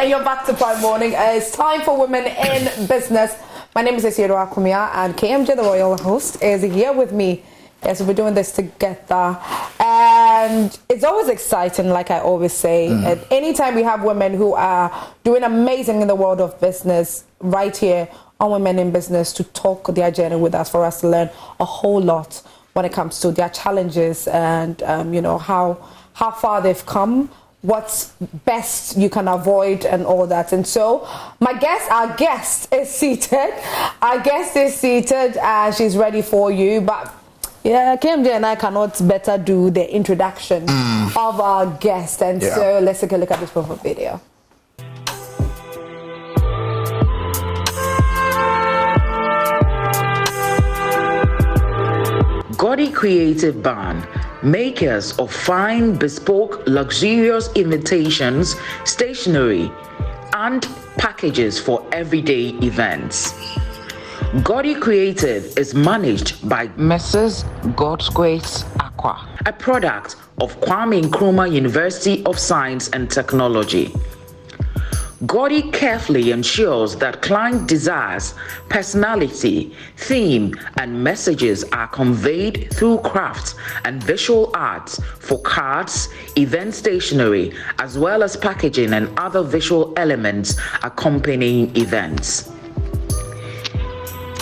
and you're back to Prime Morning. It's time for Women in Business. My name is Esiero Akumia, and KMJ, the royal host, is here with me. Yes, we're doing this together, and it's always exciting, like I always say. And anytime we have women who are doing amazing in the world of business, right here on Women in Business, to talk their journey with us, for us to learn a whole lot when it comes to their challenges and you know, how far they've come, what's best you can avoid, and all that. And so our guest is seated. Our guest is seated, and she's ready for you. But yeah, KMJ and I cannot better do the introduction of our guest. And so let's take a look at this profile video. Goddy Creative Barn, makers of fine, bespoke, luxurious invitations, stationery, and packages for everyday events. Goddy Creative is managed by Messrs. God's Grace Aqua, a product of Kwame Nkrumah University of Science and Technology. Goddy carefully ensures that client desires, personality, theme, and messages are conveyed through crafts and visual arts for cards, event stationery, as well as packaging and other visual elements accompanying events.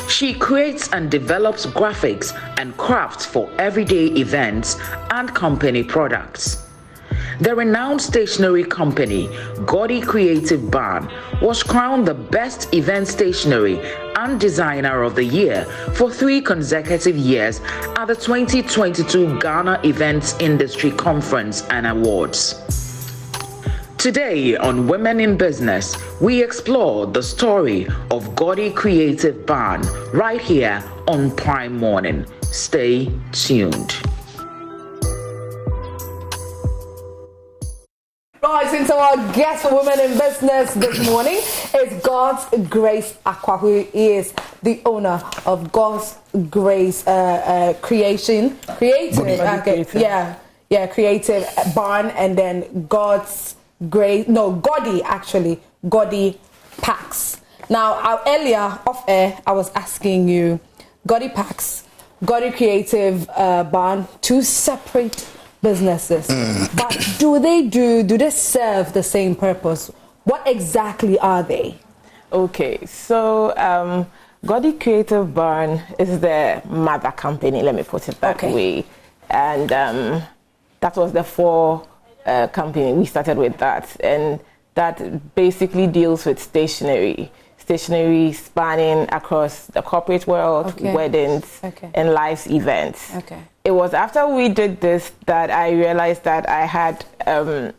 She creates and develops graphics and crafts for everyday events and company products. The renowned stationery company, Goddy Creative Barn, was crowned the best event stationery and designer of the year for 3 consecutive years at the 2022 Ghana Events Industry Conference and Awards. Today on Women in Business, we explore the story of Goddy Creative Barn right here on Prime Morning. Stay tuned. Right, into our guest for Women in Business this morning is God's Grace Aqua, who is the owner of God's Grace Creative Barn, and then Goddy Packs. Now, earlier off air, I was asking you, Goddy Packs, Goddy Creative Barn, 2 separate businesses, but do they serve the same purpose? What exactly are they? Okay, so Goddy Creative Barn is the mother company, let me put it that way, and that was the 4 company. We started with that, and that basically deals with stationery spanning across the corporate world, weddings, and live events. It was after we did this that I realized that I had a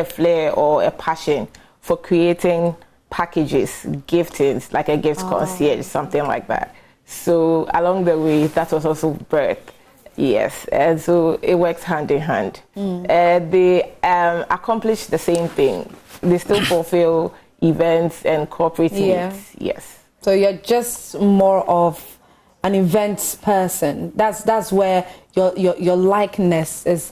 flair or a passion for creating packages, giftings, like a gift concierge, something like that. So along the way, that was also birth. Yes, and so it works hand in hand. They accomplish the same thing. They still fulfill events and corporate needs. Yes. So you're just more of an events person. That's where your likeness is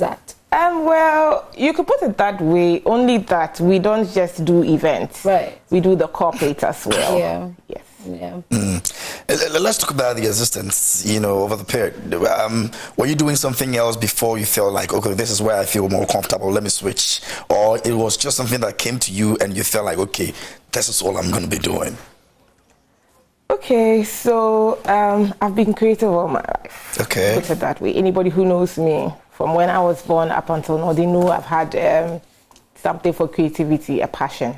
at. Well, you could put it that way. Only that we don't just do events. Right. We do the corporate as well. Yeah. Yes. Yeah. Let's talk about the existence, over the period. Were you doing something else before you felt like, okay, this is where I feel more comfortable, let me switch? Or it was just something that came to you and you felt like, okay, this is all I'm going to be doing? Okay, so I've been creative all my life. Okay. Put it that way. Anybody who knows me from when I was born up until now, they know I've had something for creativity, a passion.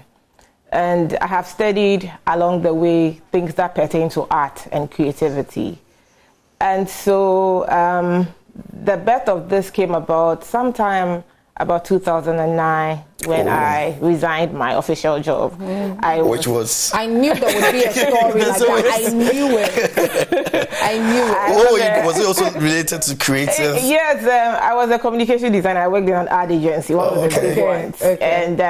And I have studied along the way things that pertain to art and creativity. And so the birth of this came about sometime about 2009 when I resigned my official job. I knew there would be a story like that. I knew it. Was it also related to creative? Yes, I was a communication designer. I worked in an ad agency, one of the big ones. And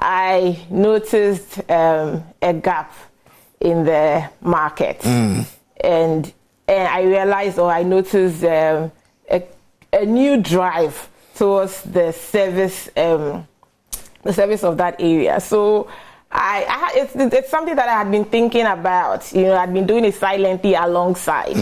I noticed a gap in the market, and I realized, or I noticed a new drive towards the service the service of that area. So it's something that I had been thinking about. I'd been doing it silently alongside.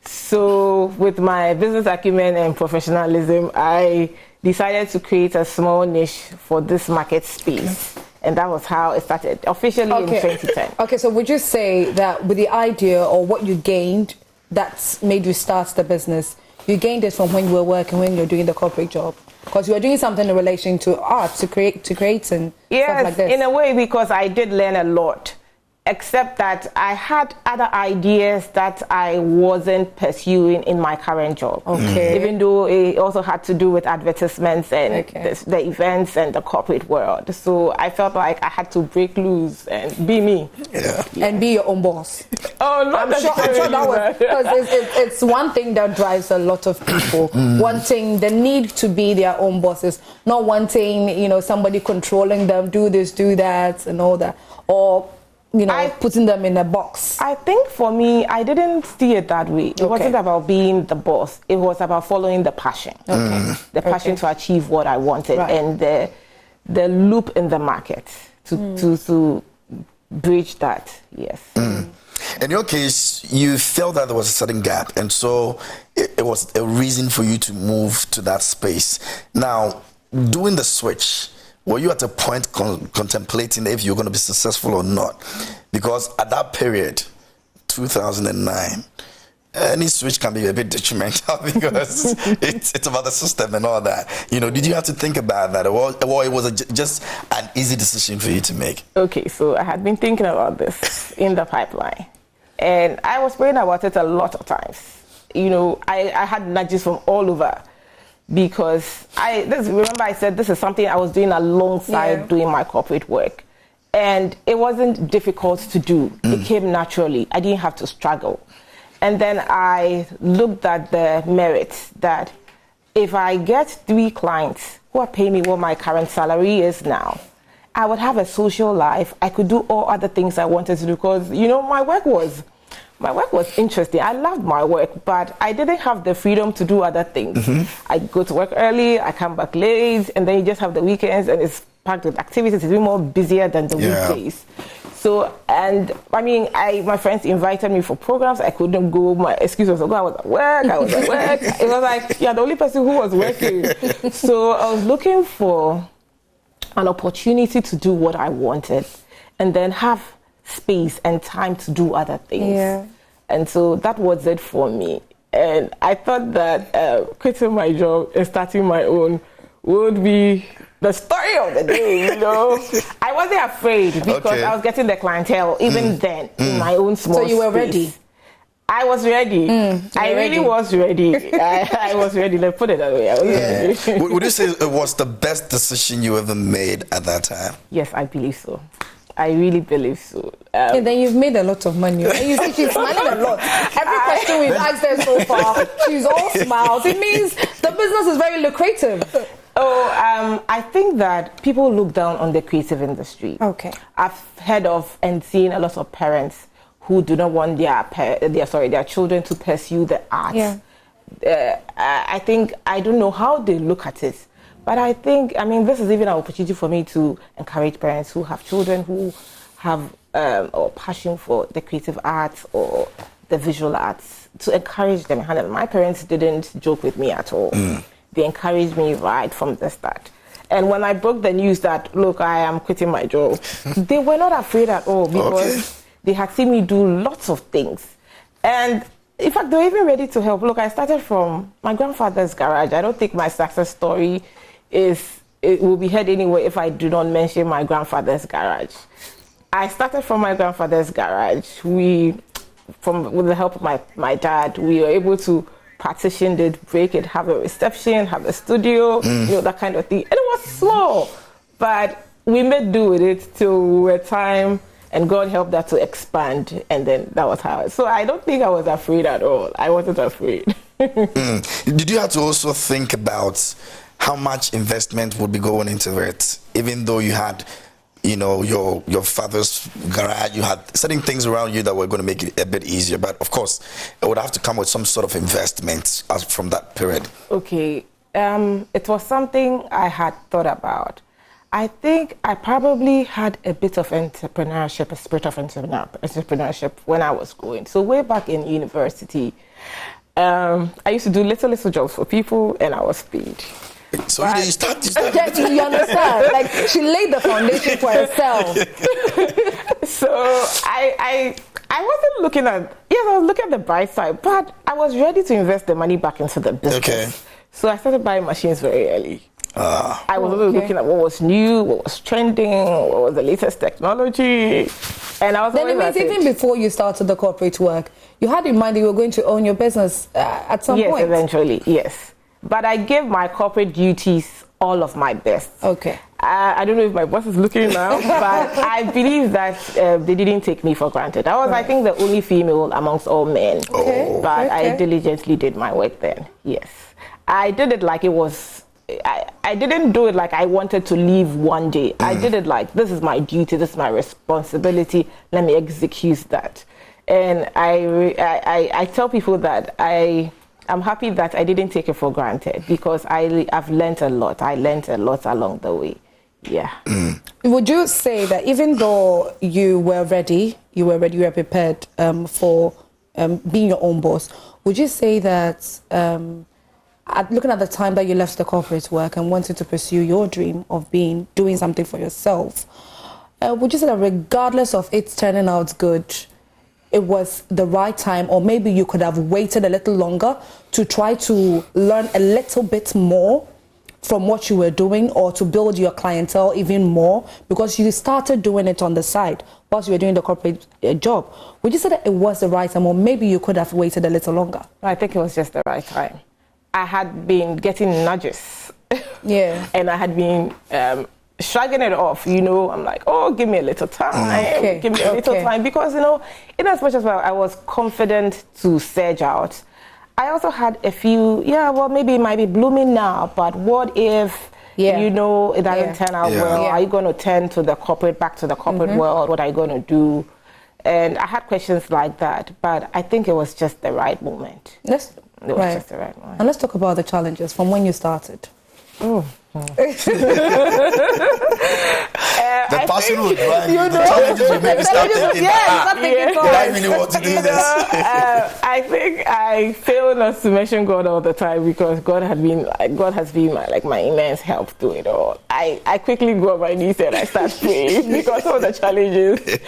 So with my business acumen and professionalism, I decided to create a small niche for this market space. And that was how it started officially in 2010. Okay, so would you say that with the idea or what you gained that's made you start the business, you gained it from when you were working, when you're doing the corporate job? Because you were doing something in relation to art, to create and stuff like this. Yes, in a way, because I did learn a lot. Except that I had other ideas that I wasn't pursuing in my current job. Okay. Even though it also had to do with advertisements and the events and the corporate world. So I felt like I had to break loose and be me. Yeah. And be your own boss. Oh, no, I'm sure that was, because it's one thing that drives a lot of people, wanting the need to be their own bosses, not wanting, somebody controlling them, do this, do that, and all that. Or putting them in a box. I think for me, I didn't see it that way. It wasn't about being the boss. It was about following the passion. The passion to achieve what I wanted and the loop in the market to bridge that. Yes. In your case, you felt that there was a certain gap, and so it was a reason for you to move to that space. Now, doing the switch, were you at a point contemplating if you're going to be successful or not? Because at that period, 2009, any switch can be a bit detrimental because it's about the system and all that. Did you have to think about that, or it was just an easy decision for you to make? Okay, so I had been thinking about this in the pipeline, and I was praying about it a lot of times. I had nudges from all over. Because remember I said this is something I was doing alongside doing my corporate work. And it wasn't difficult to do. It came naturally. I didn't have to struggle. And then I looked at the merits that if I get 3 clients who are paying me what my current salary is now, I would have a social life. I could do all other things I wanted to do because, my work was interesting. I loved my work, but I didn't have the freedom to do other things. I go to work early, I come back late, and then you just have the weekends, and it's packed with activities. It's even more busier than the weekdays. So, and my friends invited me for programs. I couldn't go. My excuse was, I was at work. It was like, the only person who was working. So I was looking for an opportunity to do what I wanted, and then have space and time to do other things. And so that was it for me. And I thought that quitting my job and starting my own would be the story of the day, I wasn't afraid because I was getting the clientele even then in my own small space. So you were ready? I was ready. I really was ready. I was ready. Let's put it that way. I was ready. Would you say it was the best decision you ever made at that time? Yes, I believe so. I really believe so. And then you've made a lot of money. And you see she's smiling a lot. Every question we've asked her so far, she's all smiles. It means the business is very lucrative. I think that people look down on the creative industry. Okay. I've heard of and seen a lot of parents who do not want their children to pursue the arts. I don't know how they look at it. But I think, this is even an opportunity for me to encourage parents who have children who have or passion for the creative arts or the visual arts, to encourage them. My parents didn't joke with me at all. They encouraged me right from the start. And when I broke the news that, look, I am quitting my job, they were not afraid at all because they had seen me do lots of things. And in fact, they were even ready to help. Look, I started from my grandfather's garage. I don't think my success story it will be heard anyway if I do not mention my grandfather's garage. I started from my grandfather's garage. With the help of my dad, we were able to partition it, break it, have a reception, have a studio, that kind of thing. And it was small, but we made do with it till we were time, and God helped that to expand, and then that was how. So I don't think I was afraid at all. I wasn't afraid. Did you have to also think about how much investment would be going into it, even though you had, your father's garage, you had certain things around you that were going to make it a bit easier, but of course, it would have to come with some sort of investment from that period. Okay, it was something I had thought about. I think I probably had a bit of entrepreneurship, a spirit of entrepreneurship when I was growing. So way back in university, I used to do little jobs for people, and I was paid. So you start. You understand? Like, she laid the foundation for herself. So I wasn't looking at, yes, I was looking at the bright side, but I was ready to invest the money back into the business. Okay. So I started buying machines very early. I was also looking at what was new, what was trending, what was the latest technology. And I was Then it means even before you started the corporate work, you had in mind that you were going to own your business at some point. Yes, eventually, yes. But I gave my corporate duties all of my best. Okay. I don't know if my boss is looking now, but I believe that they didn't take me for granted. I was, I think, the only female amongst all men. Okay. But I diligently did my work then, yes. I did it like it was, I didn't do it like I wanted to leave one day. I did it like, this is my duty, this is my responsibility, let me execute that. And I tell people that I'm happy that I didn't take it for granted, because I've learned a lot. I learned a lot along the way. Yeah. Would you say that even though you were prepared for being your own boss, would you say that looking at the time that you left the corporate work and wanted to pursue your dream of doing something for yourself, would you say that regardless of it turning out good, it was the right time, or maybe you could have waited a little longer to try to learn a little bit more from what you were doing, or to build your clientele even more, because you started doing it on the side whilst you were doing the corporate job? Would you say that it was the right time, or maybe you could have waited a little longer? I think it was just the right time. I had been getting nudges. Yeah. And I had been shrugging it off, I'm like, oh, give me a little time, give me a little time, because, in as much as I was confident to surge out, I also had a few, maybe it might be blooming now, but what if, it doesn't turn out well? Are you going to turn back to the corporate world? What are you going to do? And I had questions like that, but I think it was just the right moment. Just the right moment. And let's talk about the challenges from when you started. The person who drive you, the challenges will make you start thinking, I really want to do this. I think I fail not to mention God all the time, because God has been my immense help through it all. I quickly go on my knees and I start praying, because of the challenges.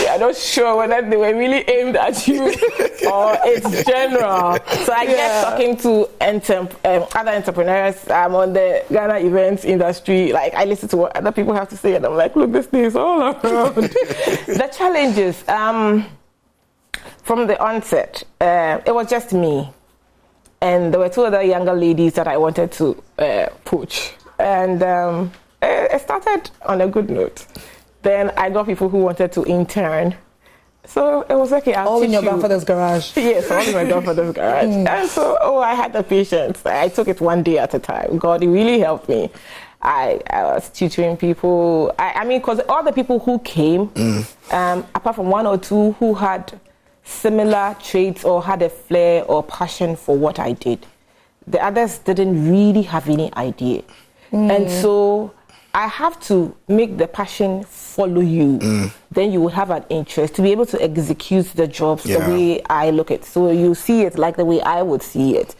I'm not sure whether they were really aimed at you or it's general. So I get talking to other entrepreneurs. I'm on the Ghana events industry. Like, I listen to what other people have to say, and I'm like, look, this thing is all around. The challenges, from the onset, it was just me, and there were two other younger ladies that I wanted to poach, and it started on a good note. Then I got people who wanted to intern, so it was okay. All in your grandfather's garage. Yes, all in my grandfather's garage. And so, I had the patience. I took it one day at a time. God, he really helped me. I was tutoring people. I mean, because all the people who came, apart from one or two who had similar traits or had a flair or passion for what I did, the others didn't really have any idea. And so I have to make the passion follow you. Then you will have an interest to be able to execute the jobs the way I look at it. So you see it like the way I would see it.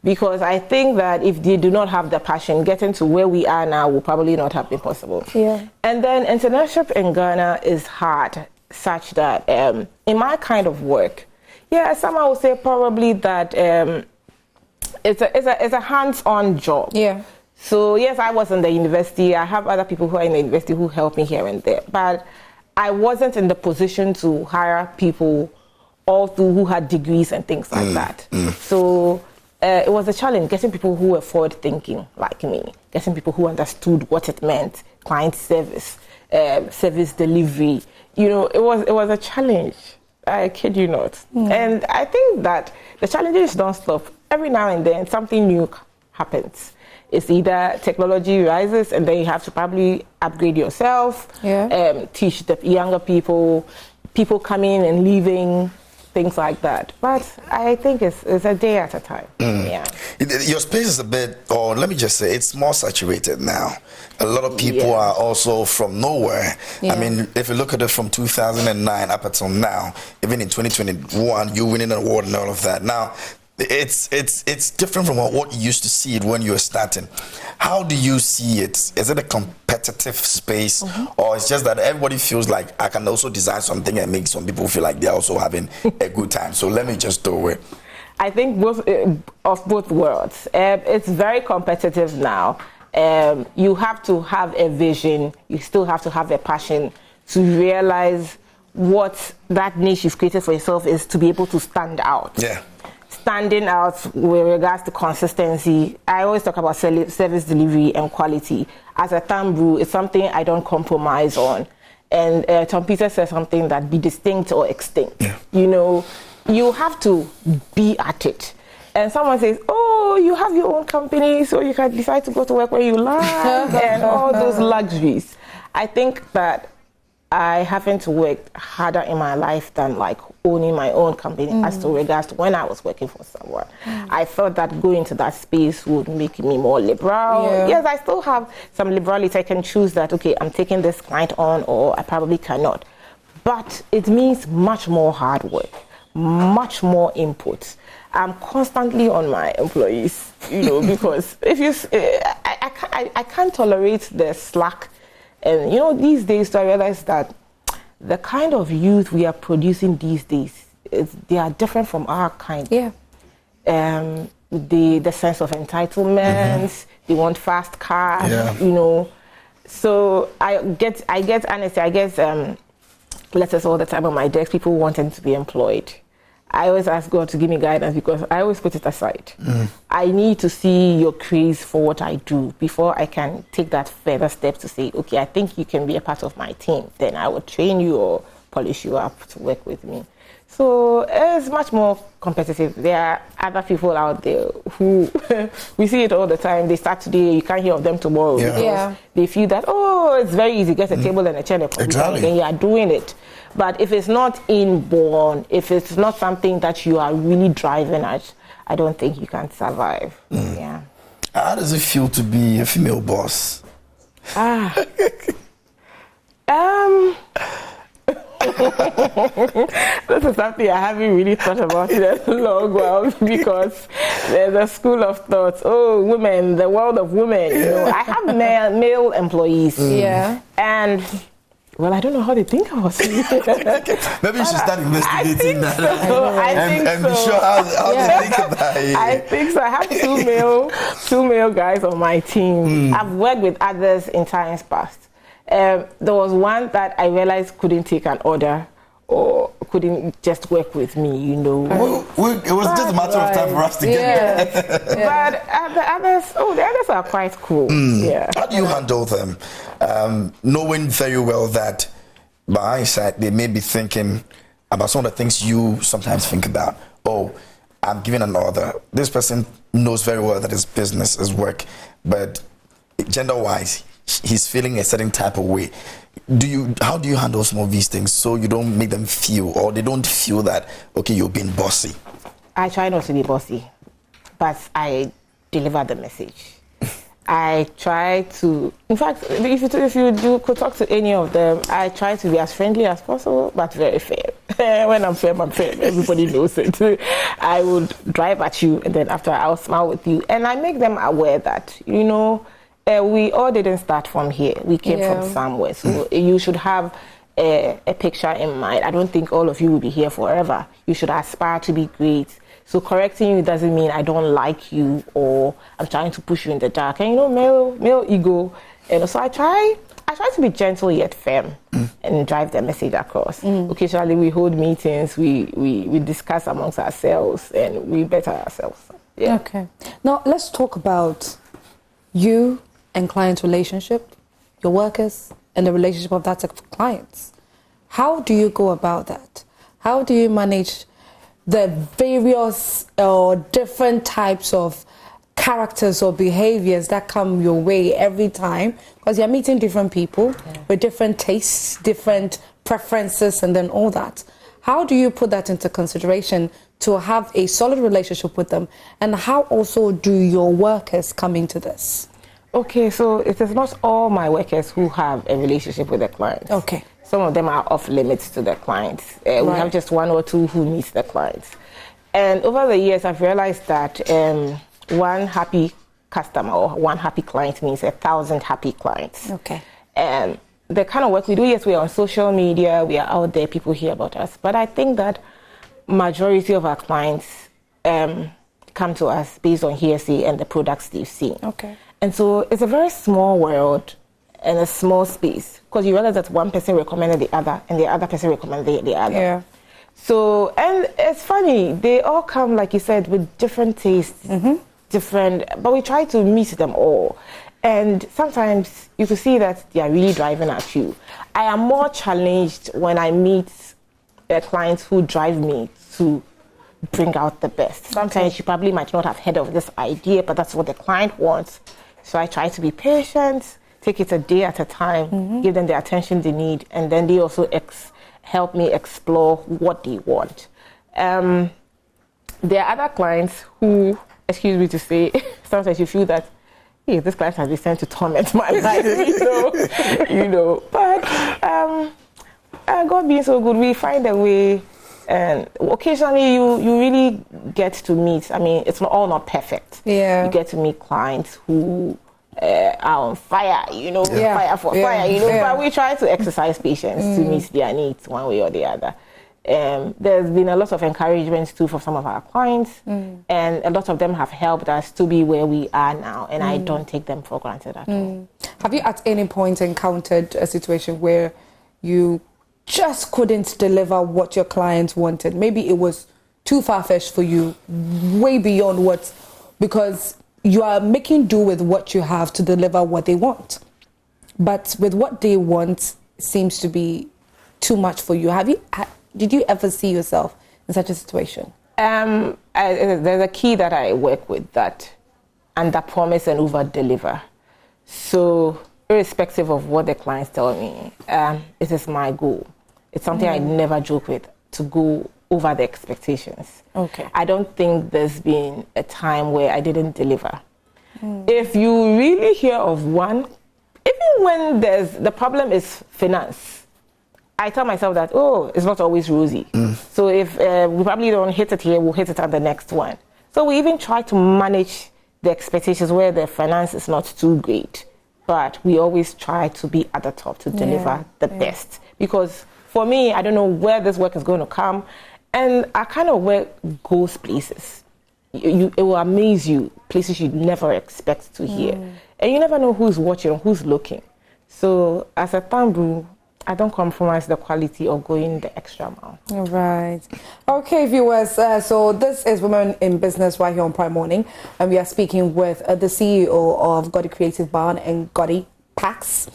Because I think that if they do not have the passion, getting to where we are now will probably not have been possible. Yeah. And then entrepreneurship in Ghana is hard, such that in my kind of work, someone would say probably that it's a hands-on job. Yeah. So yes, I was in the university. I have other people who are in the university who help me here and there, but I wasn't in the position to hire people all through who had degrees and things like that. So it was a challenge getting people who were forward-thinking like me, getting people who understood what it meant, client service, service delivery. It was a challenge. I kid you not. And I think that the challenges don't stop. Every now and then something new happens. It's either technology rises and then you have to probably upgrade yourself, teach the younger people coming and leaving. things like that. But I think it's a day at a time. Yeah. Your space is a bit, or let me just say, it's more saturated now. A lot of people are also from nowhere. Yeah. I mean, if you look at it from 2009 up until now, even in 2021, you're winning an award and all of that. Now, it's different from what you used to see it when you were starting. How do you see it? Is it a competitive space, or it's just that everybody feels like I can also design something and make some people feel like they're also having a good time? So let me just do it. I think of both worlds. It's very competitive now. You have to have a vision. You still have to have a passion to realize what that niche you've created for yourself is, to be able to stand out. Yeah. Standing out with regards to consistency. I always talk about service delivery and quality. As a thumb rule, it's something I don't compromise on. And Tom Peter says something that be distinct or extinct. Yeah. You know, you have to be at it. And someone says, oh, you have your own company, so you can decide to go to work where you like and all those luxuries. I think that I haven't worked harder in my life than like owning my own company as to regards to when I was working for someone. I felt that going to that space would make me more liberal. Yeah. Yes, I still have some liberality. I can choose that, okay, I'm taking this client on, or I probably cannot. But it means much more hard work, much more input. I'm constantly on my employees, you know, because if you, I can't tolerate the slack. And, you know, these days, I realize that the kind of youth we are producing these days, they are different from our kind. Yeah. The sense of entitlement, they want fast cars, you know. So I get honestly, I get letters all the time on my desk, people wanting to be employed. I always ask God to give me guidance, because I always put it aside. I need to see your craze for what I do before I can take that further step to say, okay, I think you can be a part of my team. Then I will train you or polish you up to work with me. So it's much more competitive. There are other people out there who, we see it all the time. They start today, you can't hear of them tomorrow. Yeah. They feel that, oh, it's very easy, get a table and a chair and a computer, and then you are doing it. But if it's not inborn, if it's not something that you are really driving at, I don't think you can survive. Yeah. How does it feel to be a female boss? This is something I haven't really thought about in a long while, because there's a school of thought, oh, women, the world of women. You know, I have male employees. Yeah. And, well, I don't know how they think about me. Maybe you should start investigating that. And be sure how they think about it. I think so. I have two male guys on my team. I've worked with others in times past. There was one that I realized couldn't take an order or couldn't just work with me, you know. It was just a matter of time for us to get there. But the others are quite cool. Yeah. How do you handle them? Knowing very well that by hindsight, they may be thinking about some of the things you sometimes think about. Oh, I'm giving an order. This person knows very well that his business is work, but gender-wise, he's feeling a certain type of way. How do you handle some of these things so you don't make them feel, or they don't feel that, okay, you're being bossy? I try not to be bossy, but I deliver the message. I try to, in fact, if you could talk to any of them, I try to be as friendly as possible, but very fair. When I'm fair, I'm fair. Everybody knows it. I would drive at you, and then after I'll smile with you. And I make them aware that, you know, we all didn't start from here. We came from somewhere. So you should have a picture in mind. I don't think all of you will be here forever. You should aspire to be great. So correcting you doesn't mean I don't like you or I'm trying to push you in the dark. And you know, male ego. And so I try to be gentle yet firm and drive the message across. Occasionally we hold meetings, we discuss amongst ourselves, and we better ourselves. Yeah. Okay. Now let's talk about you and client relationship, your workers, and the relationship of that of clients. How do you go about that? How do you manage the various or different types of characters or behaviors that come your way every time? Because you're meeting different people with different tastes, different preferences, and then all that. How do you put that into consideration to have a solid relationship with them? And how also do your workers come into this? Okay, so it is not all my workers who have a relationship with the clients. Okay. Some of them are off limits to the clients. We have just one or two who meet the clients. And over the years, I've realized that one happy customer or one happy client means 1,000 happy clients. Okay. And the kind of work we do, yes, we are on social media, we are out there, people hear about us. But I think that majority of our clients come to us based on hearsay and the products they've seen. Okay. And so it's a very small world and a small space, because you realize that one person recommended the other and the other person recommended the other. Yeah. So, and it's funny, they all come, like you said, with different tastes, different, but we try to meet them all. And sometimes you can see that they are really driving at you. I am more challenged when I meet clients who drive me to bring out the best. Sometimes you probably might not have heard of this idea, but that's what the client wants. So I try to be patient, take it a day at a time, give them the attention they need, and then they also help me explore what they want. There are other clients who, excuse me to say, sometimes you feel that, hey, this client has been sent to torment my life, But God being so good, we find a way, and occasionally you really get to meet. I mean, it's not perfect. Yeah. You get to meet clients who are on fire, fire for fire, But we try to exercise patience to meet their needs one way or the other. There's been a lot of encouragement too for some of our clients, and a lot of them have helped us to be where we are now, and I don't take them for granted at all. Have you at any point encountered a situation where you just couldn't deliver what your clients wanted? Maybe it was too far-fetched for you, way beyond what, because you are making do with what you have to deliver what they want. But with what they want seems to be too much for you. Did you ever see yourself in such a situation? There's a key that I work with, that under-promise and over-deliver. So irrespective of what the clients tell me, it is my goal. It's something I never joke with, to go over the expectations. Okay. I don't think there's been a time where I didn't deliver. If you really hear of one, even when the problem is finance, I tell myself that, it's not always rosy. So if we probably don't hit it here, we'll hit it at the next one. So we even try to manage the expectations where the finance is not too great. But we always try to be at the top to deliver the best. Because for me, I don't know where this work is going to come. And our kind of work goes places. It will amaze you, places you'd never expect to hear. And you never know who's watching or who's looking. So as a thumb rule, I don't compromise the quality or going the extra mile. All right. Okay, viewers. So this is Women in Business right here on Prime Morning. And we are speaking with the CEO of Goddy Creative Barn and Goddy Packs,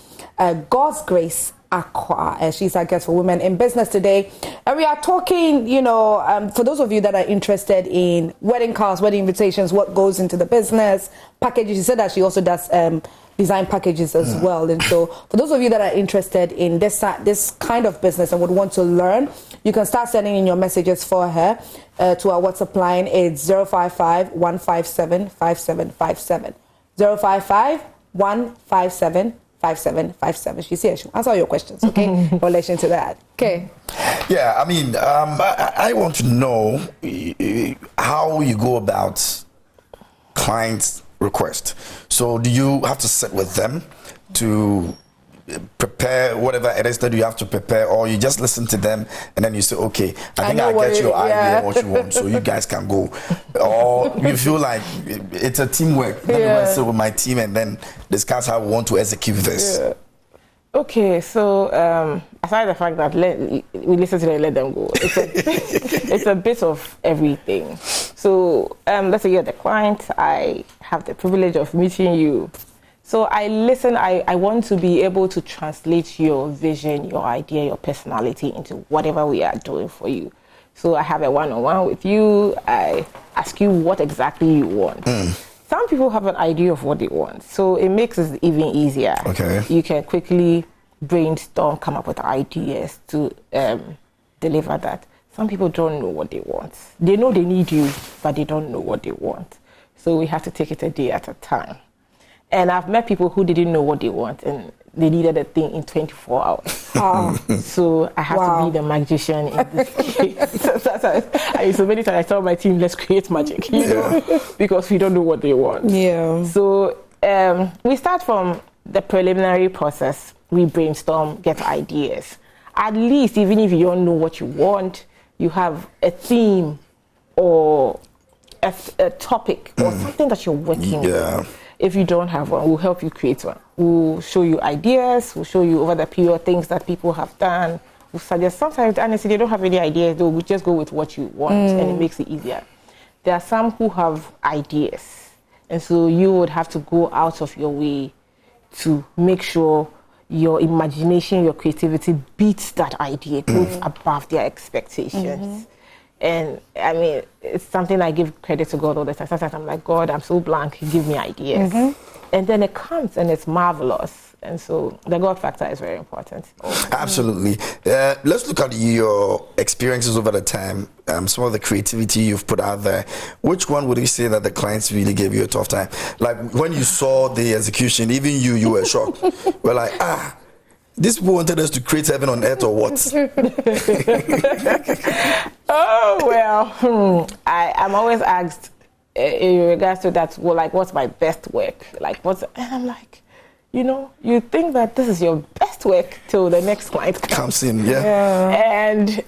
God's Grace Aqua. She's our guest for Women in Business today. And we are talking, for those of you that are interested in wedding cards, wedding invitations, what goes into the business, packages. She said that she also does design packages as well. And so for those of you that are interested in this kind of business and would want to learn, you can start sending in your messages for her to our WhatsApp line. It's 055-157-5757. 055-157-5757. She's here. She'll answer all your questions, okay, in relation to that. Okay. Yeah, I mean, I want to know how you go about clients' request. So do you have to sit with them to prepare whatever it is that you have to prepare, or you just listen to them and then you say, okay, I think I get your idea and what you want, so you guys can go? Or you feel like it's a teamwork? Let me go and sit with my team and then discuss how we want to execute this. Okay, so aside the fact that we listen to them and let them go, it's a bit of everything. So let's say you're the client, I have the privilege of meeting you. So I listen, I want to be able to translate your vision, your idea, your personality into whatever we are doing for you. So I have a one-on-one with you, I ask you what exactly you want. Some people have an idea of what they want, so it makes it even easier. Okay. You can quickly brainstorm, come up with ideas to deliver that. some people don't know what they want. They know they need you, but they don't know what they want. So we have to take it a day at a time. And I've met people who didn't know what they want, and they needed a thing in 24 hours. So I have to be the magician in this case. So many times I tell my team, let's create magic, because we don't know what they want. Yeah. So we start from the preliminary process. We brainstorm, get ideas. At least, even if you don't know what you want, you have a theme or a topic or something that you're working with. If you don't have one, we'll help you create one. We'll show you ideas. We'll show you over the period things that people have done. We'll suggest. Sometimes, honestly, they don't have any ideas. Though we just go with what you want, and it makes it easier. There are some who have ideas, and so you would have to go out of your way to make sure your imagination, your creativity beats that idea, goes above their expectations. And I mean, it's something I give credit to God all the time. Sometimes I'm like, God, I'm so blank, give me ideas. And then it comes and it's marvelous. And so the God factor is very important. Absolutely. Let's look at your experiences over the time, some of the creativity you've put out there. Which one would you say that the clients really gave you a tough time? Like when you saw the execution, even you were shocked. We're like, these people wanted us to create heaven on earth or what? Oh, well, I'm always asked in regards to that, well, like, what's my best work? Like, and I'm like, you think that this is your best work till the next client comes in. And,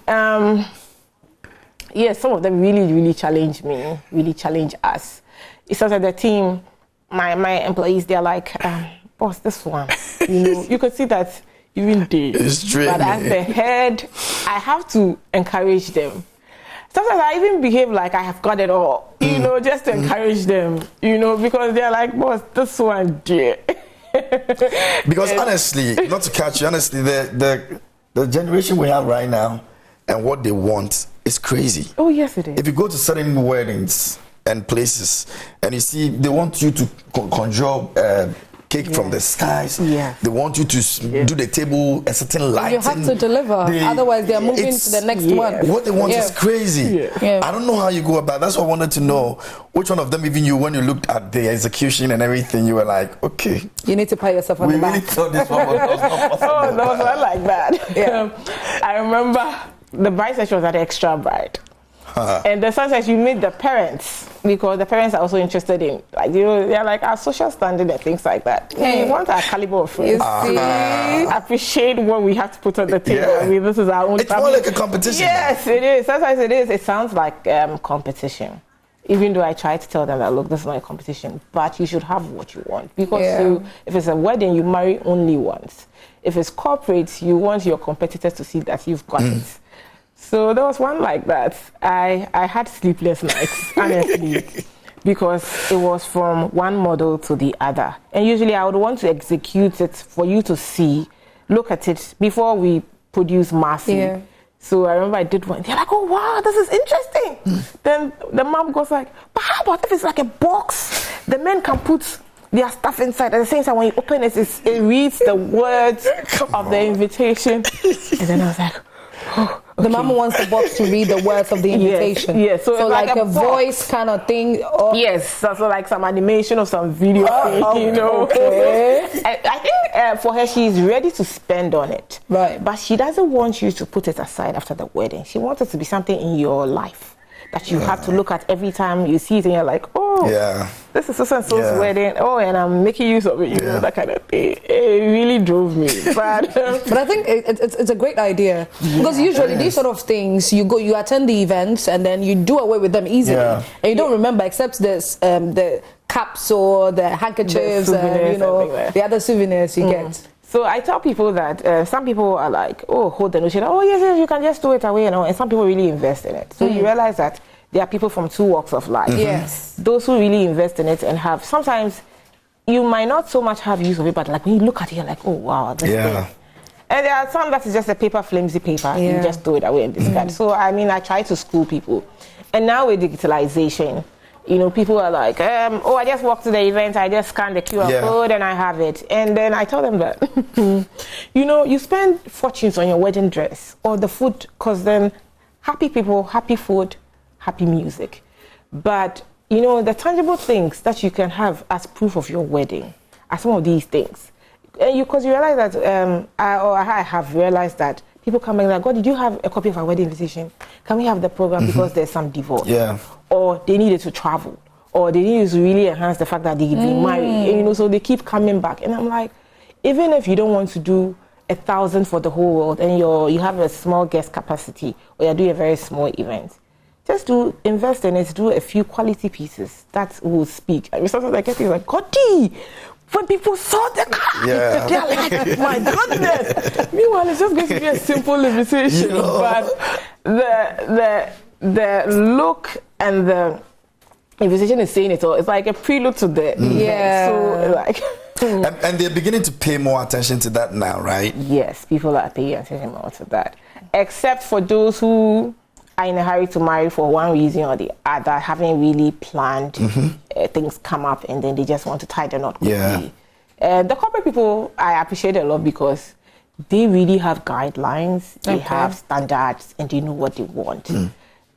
some of them really, really challenge me, really challenge us. It's also the team, my employees, they're like, boss, this one, you could see that even they. But as the head, I have to encourage them. Sometimes I even behave like I have got it all, just to encourage them, because they're like, boss, this one, dear. Because honestly, not to catch you, honestly, the generation we have right now and what they want is crazy. Oh, yes, it is. If you go to certain weddings and places and you see they want you to conjure cake from the skies. They want you to do the table a certain lighting. You have to deliver, otherwise they are moving to the next one. What they want is crazy. I don't know how you go about. That's what I wanted to know. Which one of them, even you, when you looked at the execution and everything, you were like, okay, you need to pat yourself on the back. We really thought this one was not possible. Oh, no, not like that. I remember the bride session was at Extra Bride. And the sometimes you meet the parents, because the parents are also interested in, like, they're like our social standing and things like that. You want our caliber of friends. Appreciate what we have to put on the table. I mean, this is our own. It's more like a competition. Yes, it is. Sometimes it is. It sounds like competition. Even though I try to tell them that, look, this is not a competition, but you should have what you want. Because if it's a wedding, you marry only once. If it's corporate, you want your competitors to see that you've got it. So there was one like that. I had sleepless nights, honestly, because it was from one model to the other. And usually I would want to execute it for you to see, look at it before we produce massively. So I remember I did one. They're like, oh, wow, this is interesting. Then the mom goes like, but how about if it's like a box? The men can put their stuff inside. At the same time, when you open it, it reads the words of the invitation. And then I was like, oh. The mama wants the box to read the words of the invitation. Yes. So like a voice kind of thing. Yes. So like some animation or some video thing, Okay. I think for her, she's ready to spend on it. Right. But she doesn't want you to put it aside after the wedding. She wants it to be something in your life that you have to look at every time you see it, and you're like, oh, this is so-and-so's wedding. Oh, and I'm making use of it, that kind of thing. It really drove me. But I think it's a great idea. Because usually these sort of things, you attend the events and then you do away with them easily. And you don't remember except this, the caps or the handkerchiefs and, the other souvenirs you get. So I tell people that some people are like, oh, hold the notion. Oh, yes, you can just throw it away, and some people really invest in it. So you realize that there are people from two walks of life. Yes. Those who really invest in it and have, sometimes you might not so much have use of it, but like when you look at it, you're like, oh, wow, this thing. And there are some that is just a paper, flimsy paper. You just throw it away and discard. So, I mean, I try to school people. And now with digitalization, people are like, oh, I just walked to the event, I just scanned the QR code and I have it. And then I tell them that, you spend fortunes on your wedding dress or the food, because then happy people, happy food, happy music. But, you know, the tangible things that you can have as proof of your wedding are some of these things. Because you realize that, I have realized that people come and like, God, did you have a copy of our wedding invitation? Can we have the program because there's some divorce? Yeah. Or they needed to travel. Or they needed to really enhance the fact that they've been married. And, you know, so they keep coming back. And I'm like, even if you don't want to do 1,000 for the whole world and you have a small guest capacity or you're doing a very small event, just invest in it, do a few quality pieces that will speak. And sometimes I get things like, Goddy, when people saw the car, they're like, my goodness. Meanwhile, it's just going to be a simple invitation. You know? But the look and the invitation is saying it all. It's like a prelude to the event. So, like... and they're beginning to pay more attention to that now, right? Yes, people are paying attention more to that. Except for those who are in a hurry to marry for one reason or the other, haven't really planned, things come up and then they just want to tie the knot quickly. The corporate people, I appreciate a lot because they really have guidelines, they have standards, and they know what they want.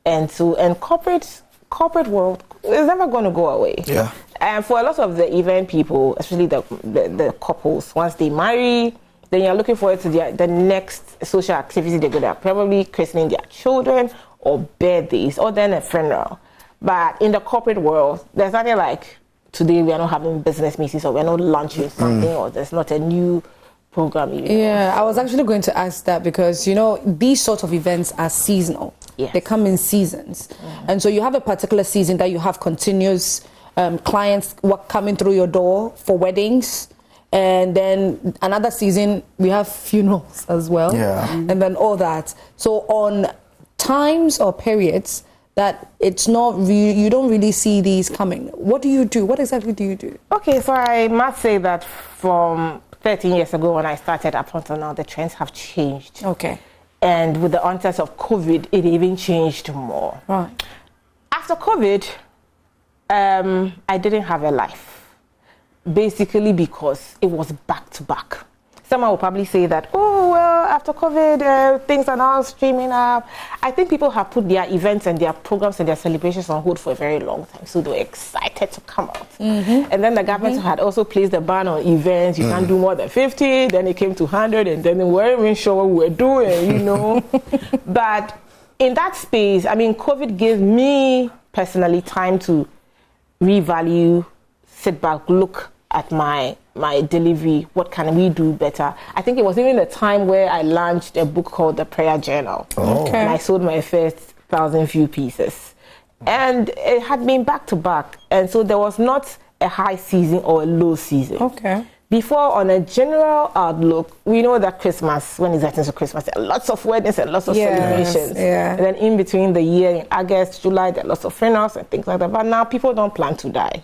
And corporate world is never going to go away. Yeah. And for a lot of the event people, especially the couples, once they marry, then you're looking forward to the next social activity they're going to have, probably christening their children or birthdays or then a funeral. But in the corporate world, there's nothing like today we are not having business meetings or we're not launching something or there's not a new program. Yeah, I was actually going to ask that because, you know, these sort of events are seasonal. Yes. They come in seasons. And so you have a particular season that you have continuous clients coming through your door for weddings. And then another season, we have funerals as well. Yeah. And then all that. So on times or periods that it's not you don't really see these coming. What do you do? What exactly do you do? Okay, so I must say that from 13 years ago when I started up until now, the trends have changed. Okay. And with the onset of COVID, it even changed more. Right. After COVID, I didn't have a life. Basically because it was back to back. Someone will probably say that, oh, well, after COVID, things are now streaming up. I think people have put their events and their programs and their celebrations on hold for a very long time. So they were excited to come out. And then the government had also placed a ban on events. You can't do more than 50. Then it came to 100. And then we weren't even sure what we were doing, you know. But in that space, I mean, COVID gave me personally time to revalue, sit back, look at my delivery, what can we do better. I think it was even the time where I launched a book called The Prayer Journal. And I sold my first 1,000 few pieces. And it had been back to back. And so there was not a high season or a low season. Before, on a general outlook, we know that Christmas, when it's getting to Christmas, there are lots of weddings and lots of celebrations. And then in between the year, in August, July, there are lots of funerals and things like that. But now people don't plan to die.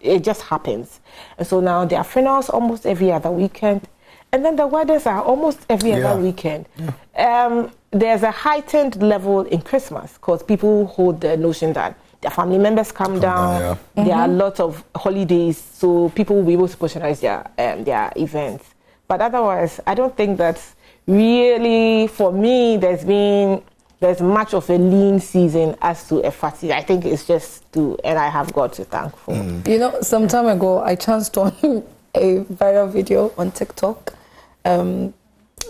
It just happens. And so now there are funerals almost every other weekend. And then the weddings are almost every other weekend. There's a heightened level in Christmas because people hold the notion that their family members come down. There are lots of holidays, so people will be able to patronize their events. But otherwise, I don't think that's really, for me, there's much of a lean season as to a fat season. I think it's just and I have God to thank for. You know, some time ago, I chanced on a viral video on TikTok.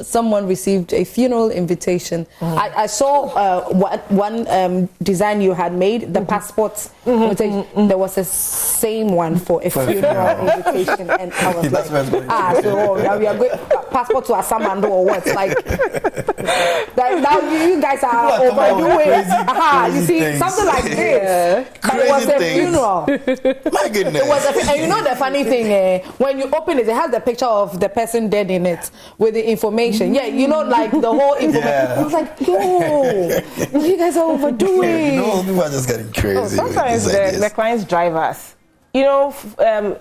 Someone received a funeral invitation. I saw one design you had made, the passports invitation. There was the same one for a funeral invitation, and I was like, so now we are going passport to Asamando or what? Like, now you guys are overdoing. You see, things. Something like this. But it was a funeral. My goodness. It was and you know the funny thing, when you open it, it has the picture of the person dead in it with the information. Yeah, you know, like the whole information. I was like, yo, you guys are overdoing. You know, people are just getting crazy. Sometimes the clients drive us. You know,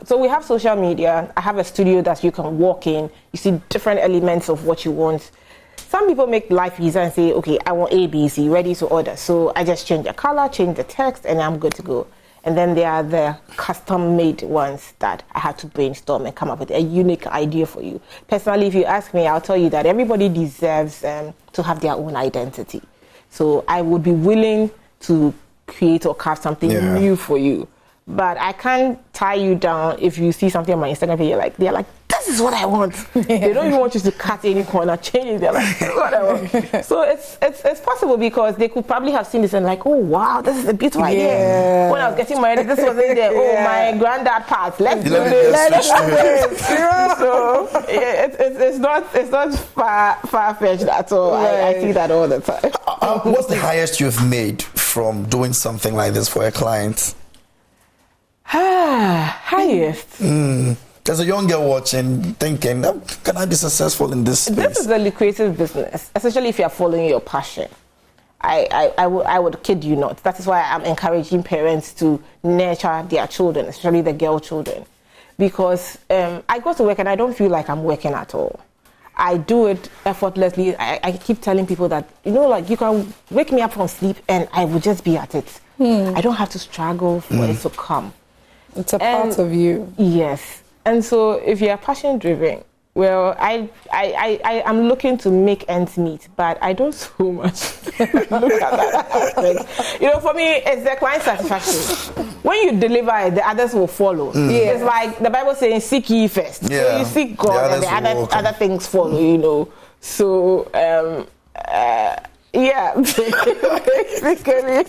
so we have social media. I have a studio that you can walk in. You see different elements of what you want. Some people make life easier and say, okay, I want A, B, C, ready to order. So I just change the color, change the text, and I'm good to go. And then there are the custom-made ones that I had to brainstorm and come up with a unique idea for you. Personally, if you ask me, I'll tell you that everybody deserves to have their own identity. So I would be willing to create or craft something new for you. But I can't tie you down if you see something on my Instagram page, they're like, this is what I want. They don't even want you to cut any corner, change it. They're like, this is what I want. So it's possible because they could probably have seen this and like, oh wow, this is a beautiful idea. When I was getting married, this wasn't there. Oh, my granddad passed. Let's do this. Let's do this. So it's not far-fetched at all. I see that all the time. What's the highest you've made from doing something like this for a client? Highest. There's a young girl watching, thinking, can I be successful in this space? This is a lucrative business, especially if you are following your passion. I would kid you not. That is why I'm encouraging parents to nurture their children, especially the girl children. Because I go to work and I don't feel like I'm working at all. I do it effortlessly. I keep telling people that, you can wake me up from sleep and I will just be at it. I don't have to struggle for it to come. It's a part of you. Yes. And so if you're passion driven, well, I'm looking to make ends meet, but I don't so much look at that aspect. For me, it's the client satisfaction. When you deliver it, the others will follow. It's like the Bible saying, seek ye first. Yeah. So you seek God and the other things follow, So, basically,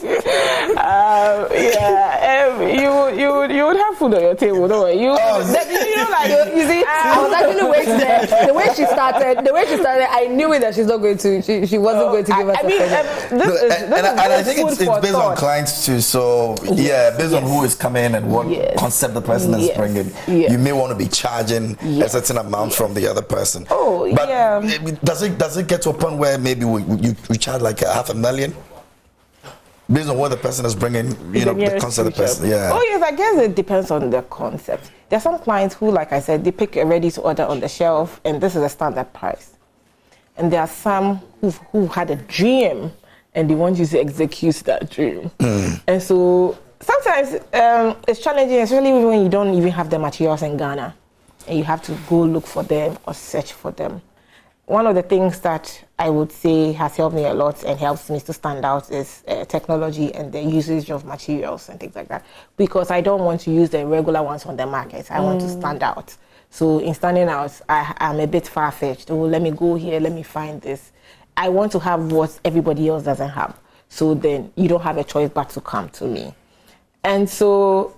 you would have food on your table, don't you? You see, I was actually waiting there. The way she started, I knew it that she's not going to. She wasn't going to give us. I think it's based on clients too. So based on who is coming and what concept the person is bringing, you may want to be charging a certain amount from the other person. Does it get to a point where maybe we charge like $500,000? Based on what the person is bringing, the concept of the person. Yeah. Oh yes, I guess it depends on the concept. There are some clients who, like I said, they pick a ready to order on the shelf, and this is a standard price. And there are some who had a dream, and they want you to execute that dream. And so sometimes it's challenging, especially when you don't even have the materials in Ghana, and you have to go look for them or search for them. One of the things that I would say has helped me a lot and helps me to stand out is technology and the usage of materials and things like that. Because I don't want to use the regular ones on the market. I want to stand out. So in standing out, I'm a bit far-fetched. Oh, let me go here, let me find this. I want to have what everybody else doesn't have. So then you don't have a choice but to come to me. And so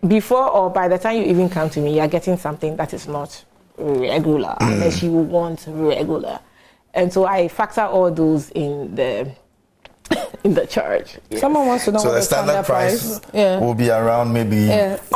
before or by the time you even come to me, you're getting something that is not regular, unless you want regular. And so I factor all those in the charge. Yes. Someone wants to know what the standard price will be around maybe.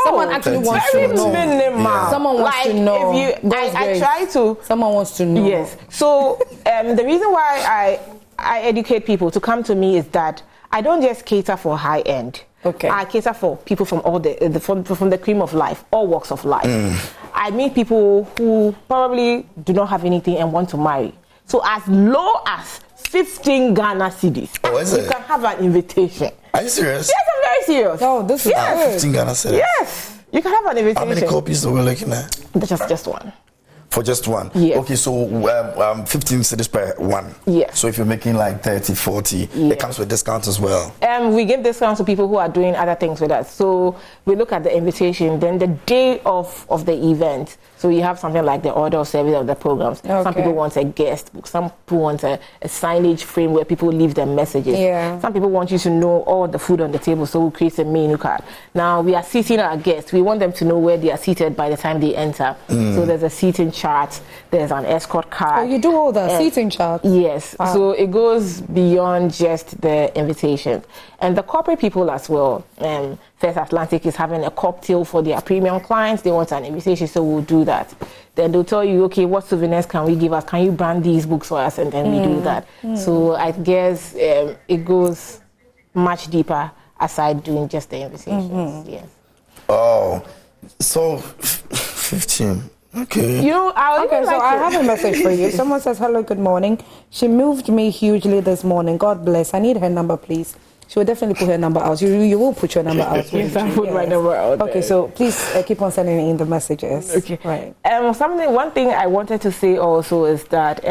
Someone actually wants to know. Minimal. Someone wants to know. I try to. Someone wants to know. Yes. So the reason why I educate people to come to me is that I don't just cater for high end. Okay. I cater for people from all from the cream of life, all walks of life. I meet people who probably do not have anything and want to marry. So as low as 15 Ghana cedis, you can have an invitation. Are you serious? Yes, I'm very serious. Oh, this is good. 15 Ghana cedis. Yes, you can have an invitation. How many copies are we looking at? Just one. For just one? Yes. Okay, so 15 cedis per one. Yes. So if you're making like 30, 40, it comes with discounts as well. We give discounts to people who are doing other things with us. So we look at the invitation, then the day of the event. So you have something like the order of service of the programs. Okay. Some people want a guest book. Some people want a signage frame where people leave their messages. Yeah. Some people want you to know all the food on the table, so we create a menu card. Now we are seating our guests. We want them to know where they are seated by the time they enter. So there's a seating chart. There's an escort card. Oh, you do all the seating chart? Yes. Wow. So it goes beyond just the invitation. And the corporate people as well. First Atlantic is having a cocktail for their premium clients. They want an invitation, so we'll do that. Then they'll tell you, okay, what souvenirs can we give us? Can you brand these books for us? And then we do that. So I guess it goes much deeper aside doing just the invitations. Yes. Oh, so 15. Okay. I have a message for you. Someone says, hello, good morning. She moved me hugely this morning. God bless. I need her number, please. She will definitely put her number out. You will put your number out. Yes, I put my number out. Okay, so please keep on sending in the messages. Okay. Right. One thing I wanted to say also is that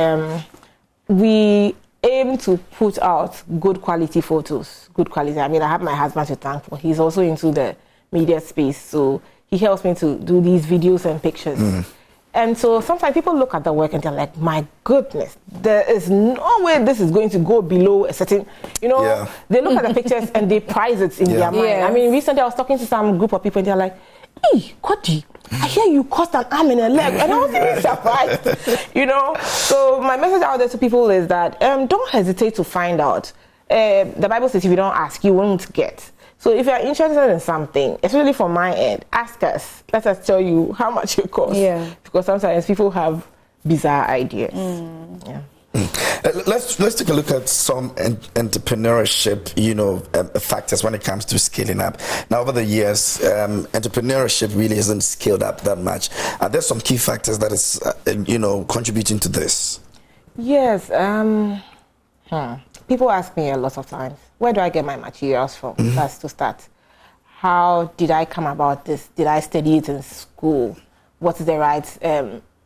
we aim to put out good quality photos. Good quality. I mean, I have my husband to thank for. He's also into the media space, so he helps me to do these videos and pictures. And so sometimes people look at the work and they're like, my goodness, there is no way this is going to go below a certain, They look at the pictures and they price it in their mind. I mean, recently I was talking to some group of people and they're like, hey, Goddy, I hear you cost an arm and a leg. And I was even surprised, So my message out there to people is that don't hesitate to find out. The Bible says if you don't ask, you won't get. So if you're interested in something, especially from my end, ask us. Let us tell you how much it costs. Yeah. Because sometimes people have bizarre ideas. Let's take a look at some entrepreneurship, factors when it comes to scaling up. Now, over the years, entrepreneurship really isn't scaled up that much. Are there some key factors that is, contributing to this? Yes. People ask me a lot of times, where do I get my materials from? That's to start. How did I come about this? Did I study it in school? What's the right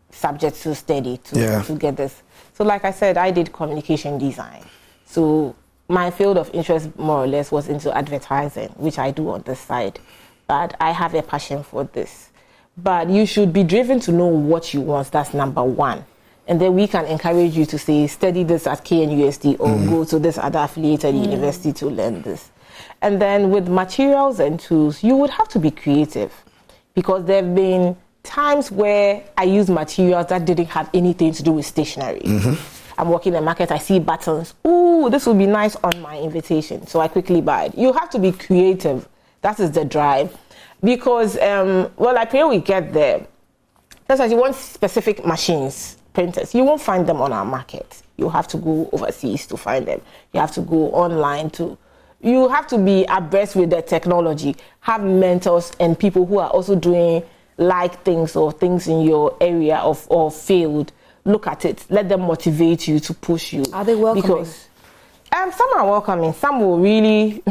subject to study to get this? So like I said, I did communication design. So my field of interest more or less was into advertising, which I do on the side. But I have a passion for this. But you should be driven to know what you want. That's number one. And then we can encourage you to say, study this at KNUST or go to this other affiliated university to learn this. And then with materials and tools, you would have to be creative, because there have been times where I use materials that didn't have anything to do with stationery. I'm working in the market, I see buttons. Ooh, this would be nice on my invitation. So I quickly buy it. You have to be creative. That is the drive. Because, I pray we get there. That's why you want specific machines, printers. You won't find them on our market. You have to go overseas to find them. You have to go online to. You have to be abreast with the technology. Have mentors and people who are also doing like things or things in your area or field. Look at it. Let them motivate you to push you. Are they welcoming? Because some are welcoming. Some will really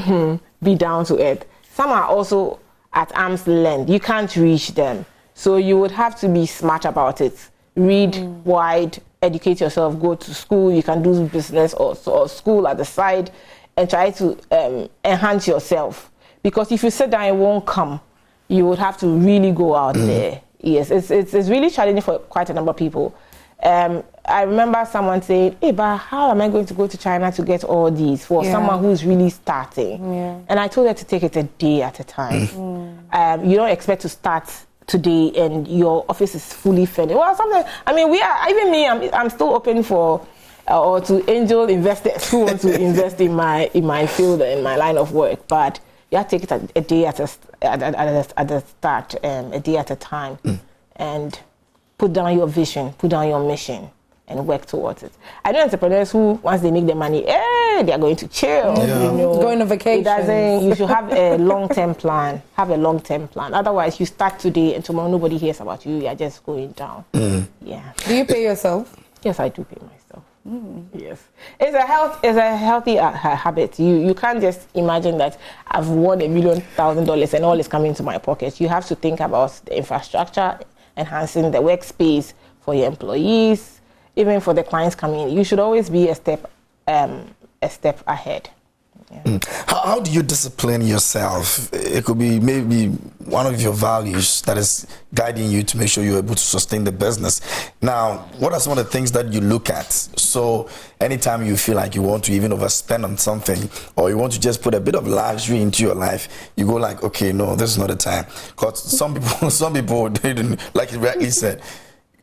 be down to earth. Some are also at arm's length. You can't reach them. So you would have to be smart about it. Read wide, educate yourself, go to school. You can do business or school at the side and try to enhance yourself. Because if you sit down, it won't come. You would have to really go out there. Yes, it's really challenging for quite a number of people. I remember someone saying, hey, but how am I going to go to China to get all these for someone who's really starting? And I told her to take it a day at a time. You don't expect to start today and your office is fully finished. Well, something. I mean, I'm still open for or to angel investors who want to invest in my field and my line of work. But you have to take it a day at a start, a day at a time, and put down your vision, put down your mission, and work towards it. I know entrepreneurs who, once they make their money, they are going to chill. Going on vacation. You should have a long-term plan. Have a long-term plan. Otherwise, you start today and tomorrow nobody hears about you. You are just going down. Yeah. Do you pay yourself? Yes, I do pay myself. Yes. It's a healthy habit. You can't just imagine that I've won $1 million and all is coming into my pocket. You have to think about the infrastructure, enhancing the workspace for your employees, even for the clients coming in. You should always be a step ahead. Yeah. How do you discipline yourself? It could be maybe one of your values that is guiding you to make sure you're able to sustain the business. Now, what are some of the things that you look at? So anytime you feel like you want to even overspend on something, or you want to just put a bit of luxury into your life, you go like, okay, no, this is not the time. Because some people, they didn't, like you rightly said,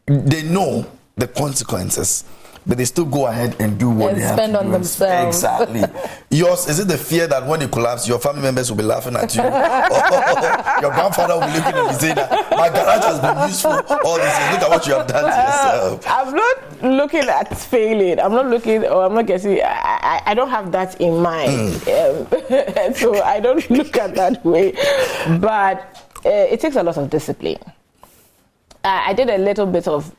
they know the consequences, but they still go ahead and do what they have to do. Spend on themselves. Exactly. Yours, is it the fear that when you collapse, your family members will be laughing at you? Or your grandfather will be looking at you saying that my garage has been useful, all these things. Look at what you have done to yourself. I'm not looking at failing. I'm not guessing. I don't have that in mind. So I don't look at that way. But it takes a lot of discipline. I did a little bit of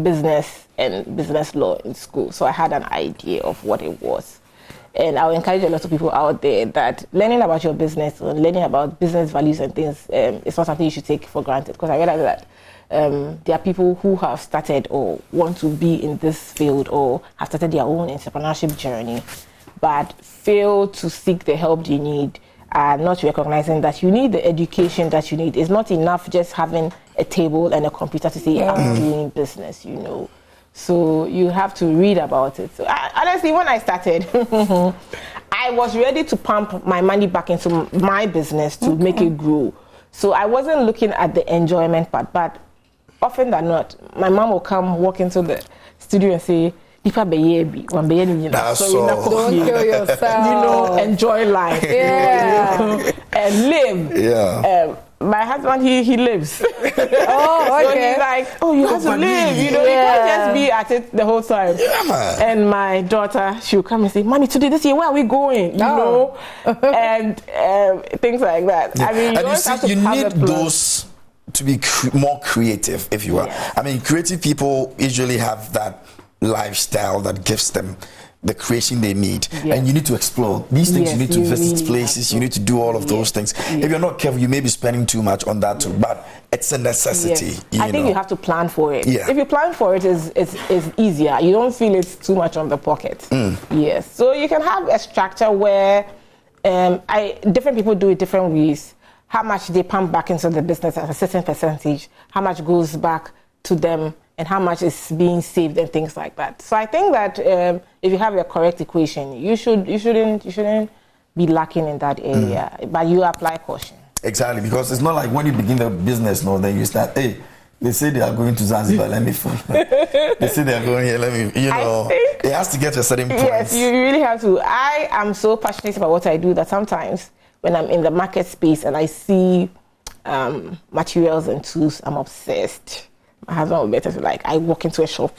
business and business law in school, so I had an idea of what it was. And I would encourage a lot of people out there that learning about your business or learning about business values and things is not something you should take for granted. Because I realize that there are people who have started or want to be in this field or have started their own entrepreneurship journey, but fail to seek the help they need, not recognizing that you need the education that you need. It's not enough just having a table and a computer to say, I'm doing business, you know. So you have to read about it. So honestly, when I started, I was ready to pump my money back into my business to make it grow. So I wasn't looking at the enjoyment part, but often than not, my mom will come walk into the studio and say, don't kill yourself. You know, enjoy life. Yeah. And live. Yeah. My husband, he lives. Oh, okay. So he's like, you have to live. You know, you can't just be at it the whole time. Yeah, man. And my daughter, she'll come and say, Mommy, today, this year, where are we going? You know? And things like that. Yeah. I mean, and you see, you need those those to be more creative, if you will. Yes. I mean, creative people usually have that lifestyle that gives them the creation they need. Yes. And you need to explore these things. Yes, You need to you visit really places. You need to do all of those things. If you're not careful, you may be spending too much on that too, but it's a necessity. Yes. You I think know. you have to plan for it. Yeah. If you plan for it, it's easier. You don't feel it's too much on the pocket. Yes. So you can have a structure where different people do it different ways. How much they pump back into the business at a certain percentage, how much goes back to them, and how much is being saved and things like that. So I think that if you have a correct equation, you shouldn't be lacking in that area. But you apply caution. Exactly, because it's not like when you begin the business, no, then you start, hey, they say they are going to Zanzibar, let me follow. They say they are going here, let me, you know, it has to get to a certain point. Yes, you really have to. I am so passionate about what I do that sometimes when I'm in the market space and I see materials and tools, I'm obsessed. My husband will better be like, I walk into a shop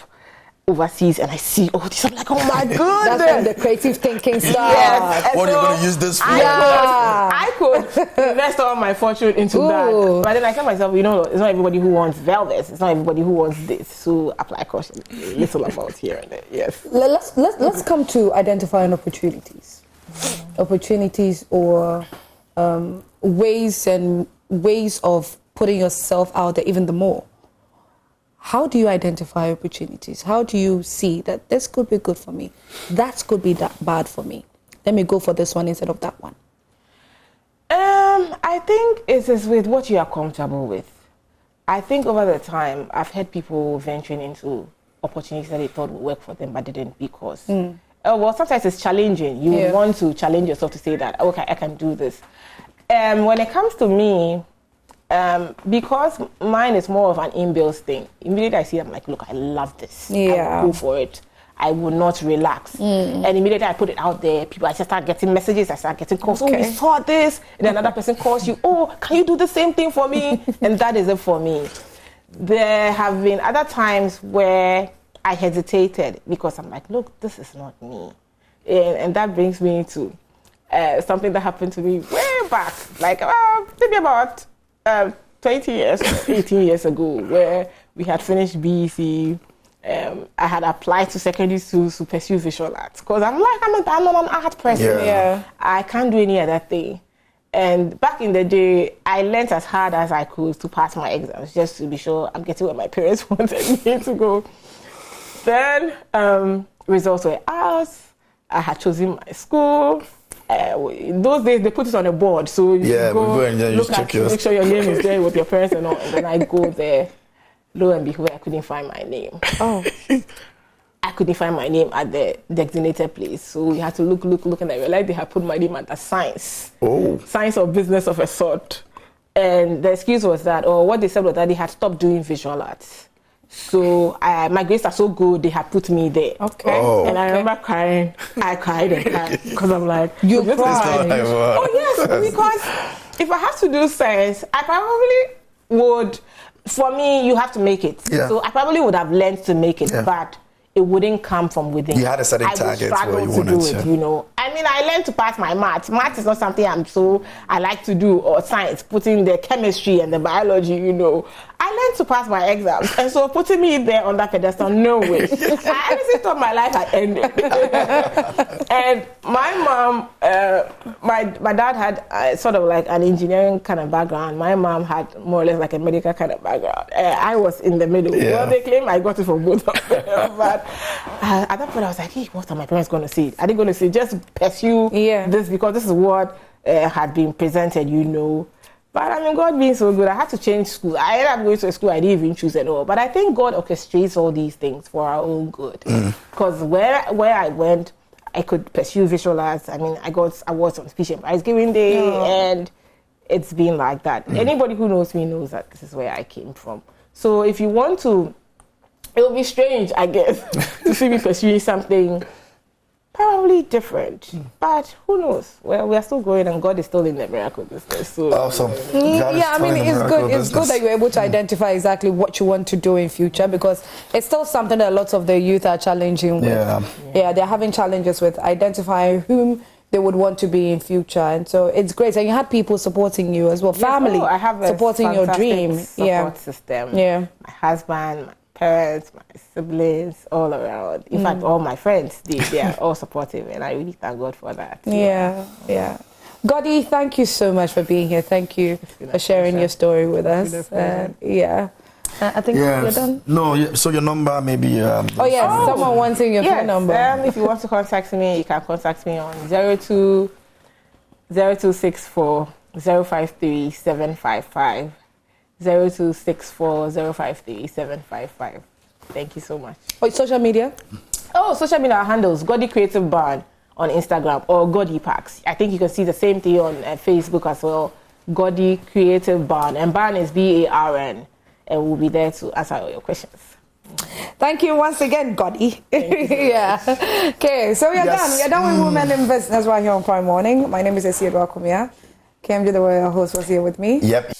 overseas and I see all this. I'm like, oh my goodness. That's when the creative thinking starts. Yes. What are you going to use this for? I could invest all my fortune into that. But then I tell myself, you know, it's not everybody who wants velvet. It's not everybody who wants this. So apply caution. It's all about here and there. Yes. Let's come to identifying opportunities. Opportunities or ways of putting yourself out there even the more. How do you identify opportunities? How do you see that this could be good for me? That could be bad for me. Let me go for this one instead of that one. I think it is with what you are comfortable with. I think over the time, I've had people venturing into opportunities that they thought would work for them, but didn't because, well, sometimes it's challenging. You would want to challenge yourself to say that, okay, I can do this. When it comes to me, because mine is more of an inbuilt thing. Immediately I see it, I'm like, look, I love this. I will go for it. I will not relax. And immediately I put it out there. People, I just start getting messages. I start getting calls. Okay. Oh, we saw this. And another person calls you. Oh, can you do the same thing for me? And that is it for me. There have been other times where I hesitated because I'm like, look, this is not me. And that brings me to something that happened to me way back, like maybe about 20 years, 18 years ago, where we had finished BEC. I had applied to secondary schools to pursue visual arts because I'm an art person. I can't do any other thing. And back in the day, I learned as hard as I could to pass my exams just to be sure I'm getting where my parents wanted me to go. Then results were out. I had chosen my school. In those days, they put it on a board, so you go and look at it, make sure your name is there with your parents and all. And then I go there. Lo and behold, I couldn't find my name. I couldn't find my name at the designated place, so we had to look, and I realized they had put my name under science. Science or business of a sort. And the excuse was that, or what they said was that they had stopped doing visual arts. So my grades are so good, they had put me there. And I remember crying. I cried and cried because I'm like, you cried? Oh yes, because if I have to do science, I probably would. For me, you have to make it. So I probably would have learned to make it, but it wouldn't come from within. You had a certain target where you wanted to do it, you know. And I mean, I learned to pass my math. Math is not something I like to do, or science, putting the chemistry and the biology, you know. I learned to pass my exams, and so putting me there on that pedestal, no way. I honestly thought my life had ended. And my mom, my dad had sort of like an engineering kind of background. My mom had more or less like a medical kind of background. I was in the middle. Yeah. Well, they claim I got it from both of them, but at that point I was like, hey, what are my parents going to say? Are they going to say just pursue this because this is what had been presented, you know? But I mean, God being so good, I had to change school. I ended up going to a school I didn't even choose at all. But I think God orchestrates all these things for our own good. Because where I went, I could pursue visual arts. I mean, I got awards on Speech and Prize Giving Day, and it's been like that. Anybody who knows me knows that this is where I came from. So if you want to, it will be strange, I guess, to see me pursuing something probably different, but who knows? Well, we are still growing, and God is still in the miracle business. So awesome. Yeah, I mean, it's good. It's good that you're able to identify exactly what you want to do in future, because it's still something that lots of the youth are challenging with. Yeah, they're having challenges with identifying whom they would want to be in future, and so it's great. And you had people supporting you as well, family I have a supporting your dream. Support system. Yeah, my husband, my parents, my siblings, all around. In fact, all my friends, they are all supportive, and I really thank God for that. Yeah. Goddy, thank you so much for being here. Thank you for sharing your story with us. I think you're done. No, so your number maybe. Someone wanting your phone number. If you want to contact me, you can contact me on 0264 053 755. 0264 053 755. Thank you so much. Social media? Social media handles Goddy Creative Barn on Instagram, or Goddy Packs. I think you can see the same thing on Facebook as well. Goddy Creative Barn, and Barn is BARN, and we'll be there to answer all your questions. Thank you once again, Goddy. Okay, so we're done. We're done with Women in Business right here on Prime Morning. My name is Esiedo Akumia. KMJ, the royal host, was here with me. Yep.